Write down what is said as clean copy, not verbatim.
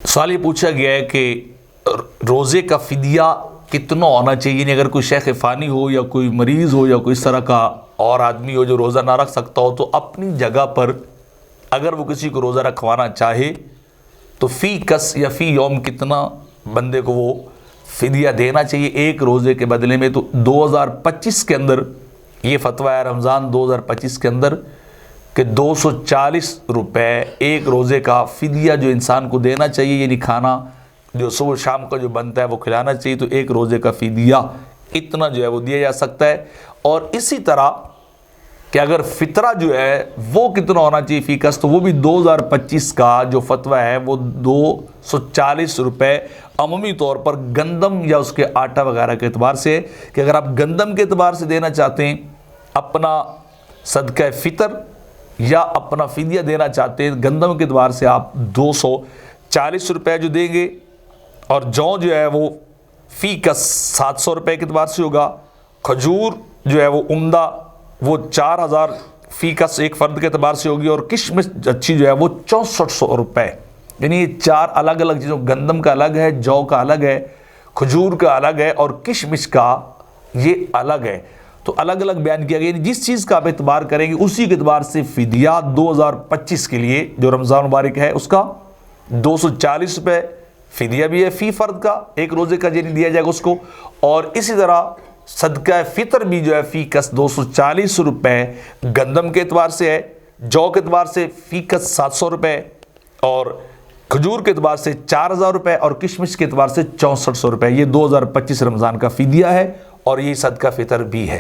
سوال یہ پوچھا گیا ہے کہ روزے کا فدیہ کتنا ہونا چاہیے؟ یعنی اگر کوئی شیخ فانی ہو یا کوئی مریض ہو یا کوئی اس طرح کا اور آدمی ہو جو روزہ نہ رکھ سکتا ہو، تو اپنی جگہ پر اگر وہ کسی کو روزہ رکھوانا چاہے تو فی کس یا فی یوم کتنا بندے کو وہ فدیہ دینا چاہیے ایک روزے کے بدلے میں؟ تو 2025 کے اندر یہ فتویٰ ہے، رمضان 2025 کے اندر، کہ 240 روپے ایک روزے کا فدیہ جو انسان کو دینا چاہیے، یعنی کھانا جو صبح شام کا جو بنتا ہے وہ کھلانا چاہیے، تو ایک روزے کا فدیہ اتنا جو ہے وہ دیا جا سکتا ہے۔ اور اسی طرح کہ اگر فطرہ جو ہے وہ کتنا ہونا چاہیے فی کس، تو وہ بھی 2025 کا جو فتویٰ ہے وہ 240 روپے عمومی طور پر گندم یا اس کے آٹا وغیرہ کے اعتبار سے، کہ اگر آپ گندم کے اعتبار سے دینا چاہتے ہیں اپنا صدقہ فطر یا اپنا فدیہ دینا چاہتے ہیں گندم کے اعتبار سے، آپ 240 روپے جو دیں گے، اور جو ہے وہ فی کس 700 روپے کے اعتبار سے ہوگا، کھجور جو ہے وہ عمدہ وہ 4000 فی کس ایک فرد کے اعتبار سے ہوگی، اور کشمش اچھی جو ہے وہ 6400 روپے۔ یعنی یہ چار الگ الگ چیزوں، گندم کا الگ ہے، جو کا الگ ہے، کھجور کا الگ ہے، اور کشمش کا یہ الگ ہے، تو الگ الگ بیان کیا گیا۔ یعنی جس چیز کا آپ اعتبار کریں گے اسی کے اعتبار سے فدیہ 2025 کے لیے جو رمضان مبارک ہے اس کا 240 روپے فدیہ بھی ہے فی فرد کا، ایک روزے کا جنہیں دیا جائے گا اس کو، اور اسی طرح صدقہ فطر بھی جو ہے فی کس 240 روپے گندم کے اعتبار سے ہے، جو کے اعتبار سے فی کس 700 روپے، اور کھجور کے اعتبار سے 4000 روپے، اور کشمش کے اعتبار سے 6400 روپے۔ یہ 2025 رمضان کا فدیہ ہے اور یہ صدقہ فطر بھی ہے۔